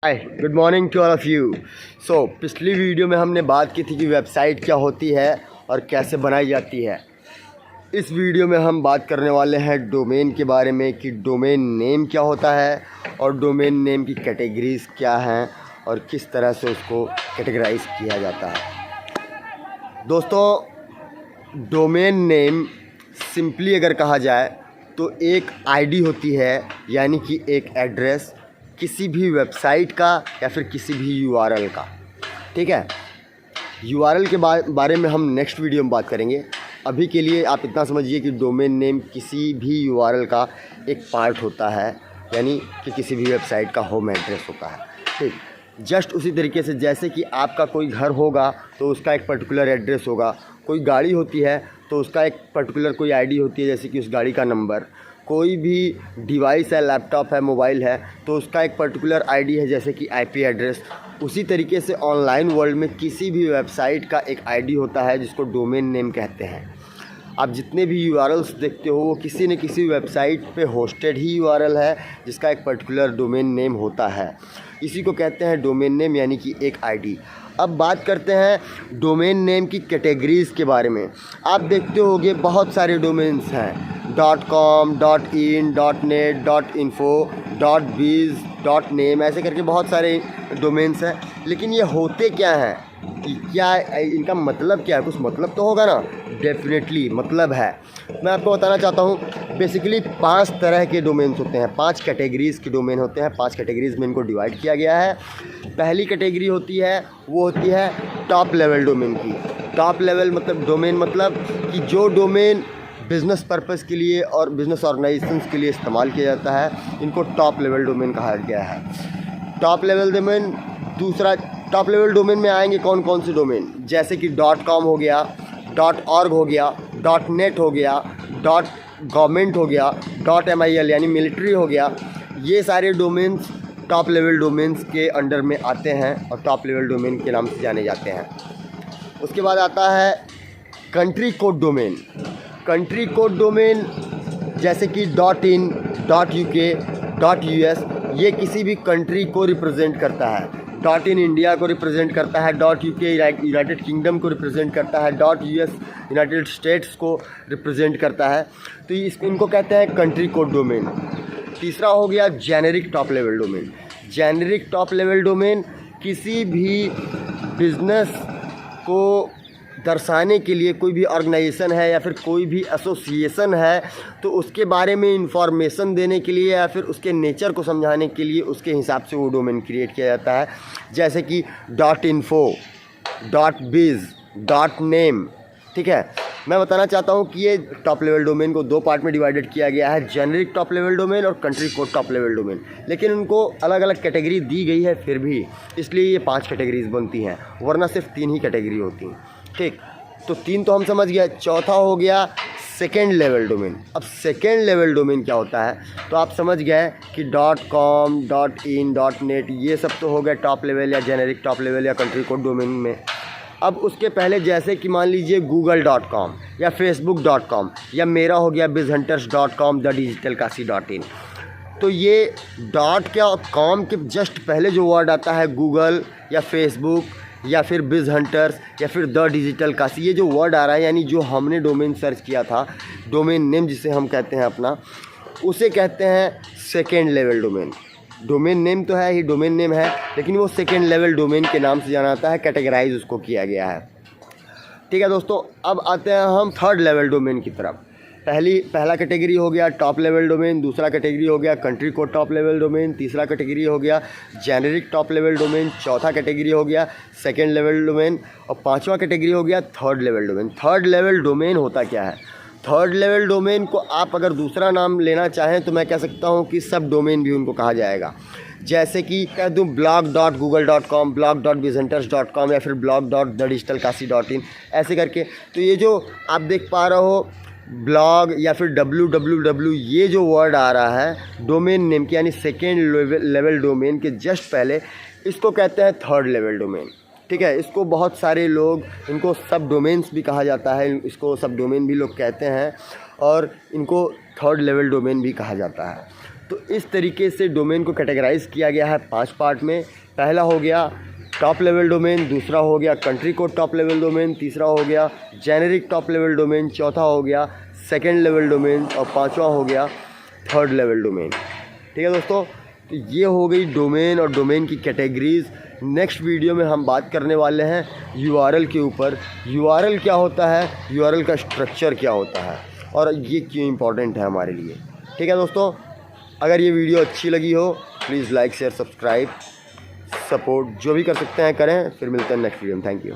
Hi good morning to all of you. पिछली video में हमने बात की थी कि वेबसाइट क्या होती है और कैसे बनाई जाती है। इस वीडियो में हम बात करने वाले हैं डोमेन के बारे में कि डोमेन नेम क्या होता है और डोमेन नेम की कैटेगरीज़ क्या हैं और किस तरह से उसको कैटेगराइज किया जाता है। दोस्तों, डोमेन नेम सिंपली अगर कहा जाए तो एक आईडी होती है, यानी कि एक एड्रेस किसी भी वेबसाइट का या फिर किसी भी यूआरएल का। ठीक है, यूआरएल के बारे में हम नेक्स्ट वीडियो में बात करेंगे। अभी के लिए आप इतना समझिए कि डोमेन नेम किसी भी यूआरएल का एक पार्ट होता है, यानी कि किसी भी वेबसाइट का होम एड्रेस होता है। ठीक, जस्ट उसी तरीके से जैसे कि आपका कोई घर होगा तो उसका एक पर्टिकुलर एड्रेस होगा, कोई गाड़ी होती है तो उसका एक पर्टिकुलर कोई आईडी होती है, जैसे कि उस गाड़ी का नंबर। कोई भी डिवाइस है, लैपटॉप है, मोबाइल है, तो उसका एक पर्टिकुलर आईडी है, जैसे कि आईपी एड्रेस। उसी तरीके से ऑनलाइन वर्ल्ड में किसी भी वेबसाइट का एक आईडी होता है जिसको डोमेन नेम कहते हैं। आप जितने भी यूआरएल्स देखते हो वो किसी न किसी वेबसाइट पे होस्टेड ही यूआरएल है जिसका एक पर्टिकुलर डोमेन नेम होता है। इसी को कहते हैं डोमेन नेम, यानी कि एक आईडी। अब बात करते हैं डोमेन नेम की कैटेगरीज़ के बारे में। आप देखते होंगे बहुत सारे डोमेन्स हैं, .com, .in, .net, .info, .biz, .name, ऐसे करके बहुत सारे डोमेन्स हैं। लेकिन ये होते क्या हैं, क्या इनका मतलब क्या है? कुछ मतलब तो होगा ना, डेफिनेटली मतलब है। मैं आपको बताना चाहता हूँ। बेसिकली 5 तरह के डोमेन्स होते हैं, 5 कैटेगरीज़ के डोमेन होते हैं। 5 कैटेगरीज़ में इनको डिवाइड किया गया है। पहली कैटेगरी होती है वो होती है टॉप लेवल डोमेन की। टॉप लेवल मतलब डोमेन, मतलब कि जो डोमेन बिज़नेस पर्पस के लिए और बिज़नेस ऑर्गेनाइजेशंस के लिए इस्तेमाल किया जाता है, इनको टॉप लेवल डोमेन कहा गया है। Top level domain. दूसरा, टॉप लेवल डोमेन में आएंगे कौन कौन से डोमेन, जैसे कि .com हो गया, .org हो गया, .net हो गया, .government हो गया, .mil यानी मिलिट्री हो गया। ये सारे डोमेन्स टॉप लेवल डोमेन्स के अंडर में आते हैं और टॉप लेवल डोमेन के नाम से जाने जाते हैं। उसके बाद आता है country code domain. Country code domain जैसे कि .in, .uk, .us, ये किसी भी कंट्री को रिप्रेजेंट करता है। .in इंडिया को रिप्रेजेंट करता है, .uk यूनाइटेड किंगडम को रिप्रेजेंट करता है, .us यूनाइटेड स्टेट्स को रिप्रेजेंट करता है। तो इनको कहते हैं कंट्री कोड डोमेन। तीसरा हो गया generic top level domain. Generic top level domain किसी भी बिज़नेस को दर्शाने के लिए, कोई भी ऑर्गेनाइजेशन है या फिर कोई भी एसोसिएशन है तो उसके बारे में इंफॉर्मेशन देने के लिए या फिर उसके नेचर को समझाने के लिए उसके हिसाब से वो डोमेन क्रिएट किया जाता है, जैसे कि .info, .biz, .name। ठीक है, मैं बताना चाहता हूँ कि ये टॉप लेवल डोमेन को 2 पार्ट में डिवाइडेड किया गया है, जेनेरिक टॉप लेवल डोमेन और country code top level domain. लेकिन उनको अलग अलग कैटेगरी दी गई है फिर भी, इसलिए ये 5 कैटेगरीज बनती हैं, वरना सिर्फ 3 ही कैटेगरी होती हैं। ठीक, तो 3 तो हम समझ गए। चौथा हो गया सेकेंड लेवल डोमेन। अब सेकेंड लेवल डोमेन क्या होता है, तो आप समझ गए कि .com, .in, .net ये सब तो हो गए टॉप लेवल या जेनेरिक टॉप लेवल या कंट्री कोड डोमेन में। अब उसके पहले जैसे कि मान लीजिए google.com या facebook.com या मेरा हो गया bizhunters.com, thedigitalkasi.in। तो ये .com के जस्ट पहले जो वर्ड आता है गूगल या फेसबुक या फिर बिज़ हंटर्स या फिर द डिजिटल काशी, ये जो वर्ड आ रहा है, यानी जो हमने डोमेन सर्च किया था, डोमेन नेम जिसे हम कहते हैं अपना, उसे कहते हैं second level domain. Domain name तो है ही, डोमेन नेम है, लेकिन वो सेकेंड लेवल डोमेन के नाम से जाना जाता है, कैटेगराइज उसको किया गया है। ठीक है दोस्तों, अब आते हैं हम थर्ड लेवल डोमेन की तरफ। पहला कैटेगरी हो गया टॉप लेवल डोमेन, दूसरा कैटेगरी हो गया country code top level domain, तीसरा कैटेगरी हो गया जेनेरिक टॉप लेवल डोमेन, चौथा कैटेगरी हो गया सेकेंड लेवल डोमेन और 5वां कैटेगरी हो गया third level domain. Third level domain होता क्या है? थर्ड लेवल डोमेन को आप अगर दूसरा नाम लेना चाहें तो मैं कह सकता हूं कि सब डोमेन भी उनको कहा जाएगा, जैसे कि कह दूं blog.google.com, blog.bizhunters.com या फिर blog.thedigitalkasi.in, ऐसे करके। तो ये जो आप देख पा रहे हो ब्लॉग या फिर www, ये जो वर्ड आ रहा है डोमेन नेम के, यानी सेकेंड लेवल डोमेन के जस्ट पहले, इसको कहते हैं थर्ड लेवल डोमेन। ठीक है, इसको बहुत सारे लोग, इनको सब डोमेन्स भी कहा जाता है, इसको सब डोमेन भी लोग कहते हैं और इनको थर्ड लेवल डोमेन भी कहा जाता है। तो इस तरीके से डोमेन को कैटेगराइज किया गया है 5 पार्ट में। पहला हो गया टॉप लेवल डोमेन, दूसरा हो गया country code top level domain, तीसरा हो गया जेनेरिक टॉप लेवल डोमेन, चौथा हो गया सेकंड लेवल डोमेन और पांचवा हो गया थर्ड लेवल डोमेन। ठीक है दोस्तों, तो ये हो गई डोमेन और डोमेन की कैटेगरीज़। नेक्स्ट वीडियो में हम बात करने वाले हैं यूआरएल के ऊपर। यूआरएल क्या होता है, यूआरएल का स्ट्रक्चर क्या होता है और ये क्यों इम्पोर्टेंट है हमारे लिए। ठीक है दोस्तों, अगर ये वीडियो अच्छी लगी हो please like share subscribe support जो भी कर सकते हैं करें। फिर मिलते हैं नेक्स्ट वीडियो में। Thank you.